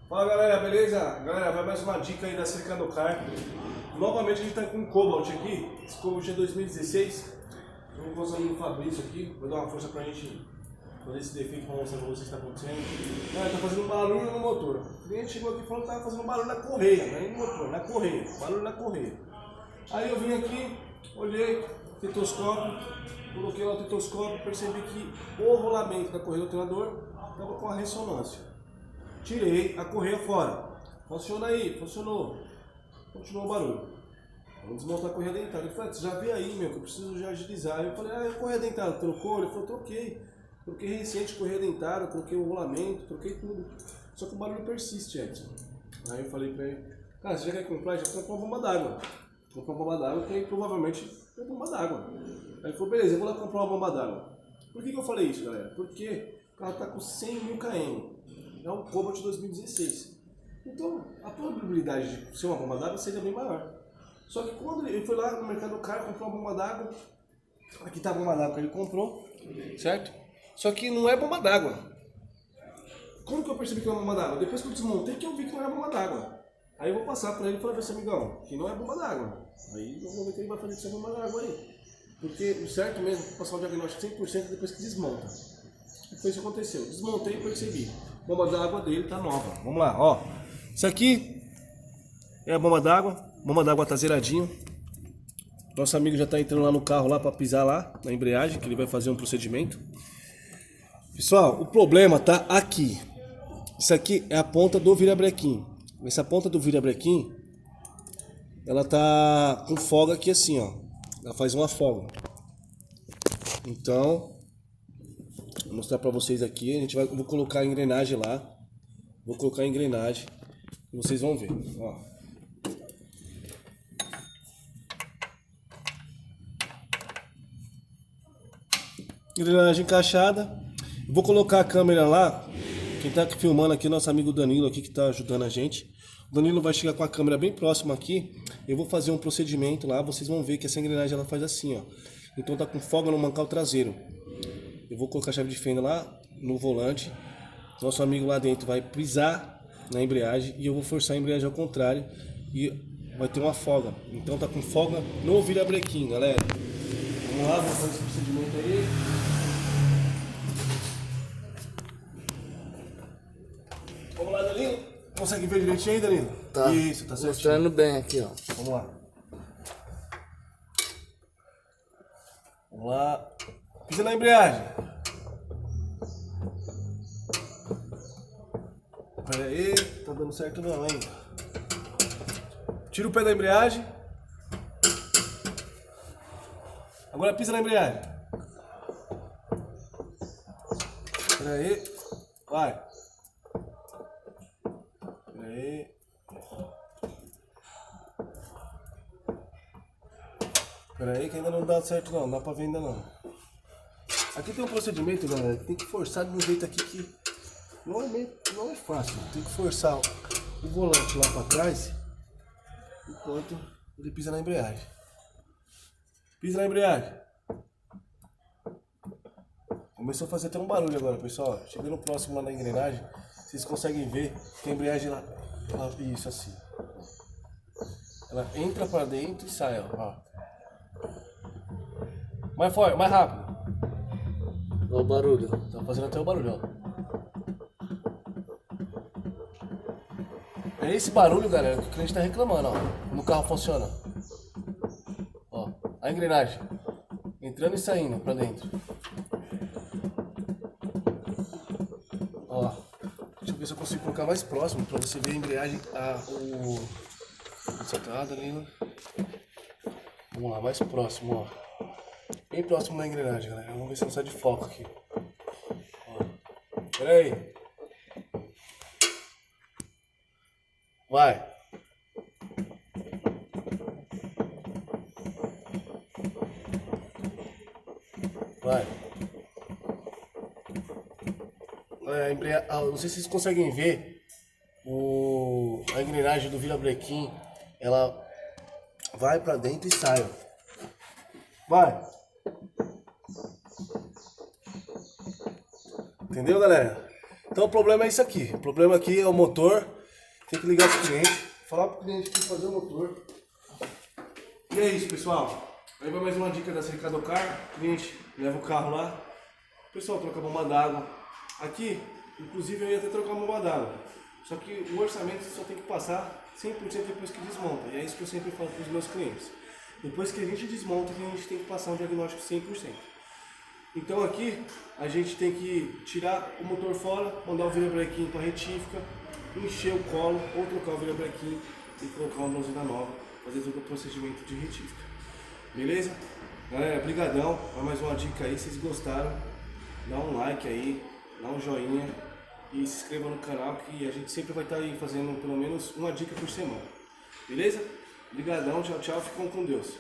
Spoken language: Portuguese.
Fala galera, beleza? Galera, vai mais uma dica aí da Silicanocar. Novamente a gente tá com um Cobalt aqui. Esse Cobalt é 2016. Vamos usando no Fabrício aqui. Vou dar uma força pra gente fazer esse defeito pra mostrar pra vocês o que está acontecendo. Não, tá fazendo barulho no motor. O cliente chegou aqui e falou que tava fazendo barulho na correia, não é no motor, na correia. Barulho na correia. Aí eu vim aqui, olhei, tetoscópio, coloquei lá o tetoscópio, percebi que o rolamento da correia do alternador estava com a ressonância. Tirei a correia fora. Funciona aí, funcionou. Continuou o barulho. Vamos desmontar a correia dentada. Ele falou, já vi aí, meu, que eu preciso já agilizar. Eu falei, a correia dentada trocou? Ele falou, troquei. Troquei recente correia dentada, troquei o rolamento, troquei tudo. Só que o barulho persiste, Edson. Aí eu falei pra ele, cara, você já quer comprar? Já comprou uma bomba d'água. Comprou uma bomba d'água, que aí provavelmente é bomba d'água. Aí ele falou, beleza, eu vou lá comprar uma bomba d'água. Por que eu falei isso, galera? Porque o carro tá com 100 mil km. É um Cobalt 2016. Então, a probabilidade de ser uma bomba d'água seria bem maior. Só que quando ele foi lá no mercado caro, comprou uma bomba d'água, aqui tá a bomba d'água que ele comprou, certo? Só que não é bomba d'água. Como que eu percebi que não é bomba d'água? Depois que eu desmontei que eu vi que não era bomba d'água. Aí eu vou passar para ele e falar pra esse amigão, que não é bomba d'água. Aí eu vou ver que ele vai fazer que isso é bomba d'água aí. Porque o certo mesmo é passar o diagnóstico 100% depois que desmonta. E foi isso que aconteceu. Desmontei e percebi. A bomba d'água dele tá nova. Vamos lá, ó. Isso aqui é a bomba d'água. A bomba d'água tá zeradinho. Nosso amigo já tá entrando lá no carro lá para pisar lá na embreagem, que ele vai fazer um procedimento. Pessoal, o problema tá aqui. Isso aqui é a ponta do virabrequim. Essa ponta do virabrequim, ela tá com folga aqui assim, ó. Ela faz uma folga. Então, vou mostrar pra vocês aqui. Vou colocar a engrenagem lá. Vou colocar a engrenagem e vocês vão ver, ó. Engrenagem encaixada. Vou colocar a câmera lá. Quem tá filmando aqui é nosso amigo Danilo aqui que tá ajudando a gente. O Danilo vai chegar com a câmera bem próxima aqui. Eu vou fazer um procedimento lá. Vocês vão ver que essa engrenagem ela faz assim, ó. Então tá com folga no mancal traseiro. Eu vou colocar a chave de fenda lá no volante. Nosso amigo lá dentro vai pisar na embreagem e eu vou forçar a embreagem ao contrário e vai ter uma folga. Então tá com folga no virabrequim, galera. Vamos lá, vamos fazer esse procedimento aí. Vamos lá, Danilo. Consegue ver direitinho aí, Danilo? Tá. Isso, tá certinho. Mostrando bem aqui, ó. Vamos lá. Vamos lá. Pisa na embreagem. Pera aí, tá dando certo não ainda. Tira o pé da embreagem. Agora pisa na embreagem. Pera aí. Vai. Pera aí. Pera aí que ainda não dá certo não dá pra ver ainda não. Aqui tem um procedimento, galera, que tem que forçar de um jeito aqui que não é fácil. Tem que forçar o volante lá pra trás enquanto ele pisa na embreagem. Pisa na embreagem. Começou a fazer até um barulho agora, pessoal. Chegando próximo lá na engrenagem, vocês conseguem ver que a embreagem lá isso assim. Ela entra pra dentro e sai, ó. Mais forte, mais rápido. Olha o barulho. Tá fazendo até o barulho, ó. É esse barulho, galera, que o cliente tá reclamando, ó. Como o carro funciona. Ó, a engrenagem. Entrando e saindo pra dentro. Ó. Deixa eu ver se eu consigo colocar mais próximo pra você ver a embreagem, Você tá, Danilo? Vamos lá, mais próximo, ó. Bem próximo da engrenagem, galera. Vamos ver se não sai de foco aqui. Ó. Pera aí. Vai. Vai. Não sei se vocês conseguem ver a engrenagem do virabrequim. Ela vai pra dentro e sai, ó. Vai. Entendeu, galera? Então o problema é isso aqui. O problema aqui é o motor. Tem que ligar pro cliente, falar pro cliente que fazer o motor. E é isso, pessoal. Aí vai mais uma dica da Cercado Car. O cliente leva o carro lá. O pessoal troca a bomba d'água. Aqui, inclusive eu ia até trocar a bomba d'água. Só que o orçamento só tem que passar 100% depois que desmonta. E é isso que eu sempre falo para os meus clientes. Depois que a gente desmonta, a gente tem que passar um diagnóstico 100%. Então aqui a gente tem que tirar o motor fora, mandar o virabrequim para retífica, encher o colo ou trocar o virabrequim e colocar uma bronzina nova, fazer todo o procedimento de retífica. Beleza? Galera, brigadão. Vai mais uma dica aí, se vocês gostaram, dá um like aí, dá um joinha e se inscreva no canal que a gente sempre vai estar aí fazendo pelo menos uma dica por semana. Beleza? Brigadão, tchau, tchau, ficam com Deus.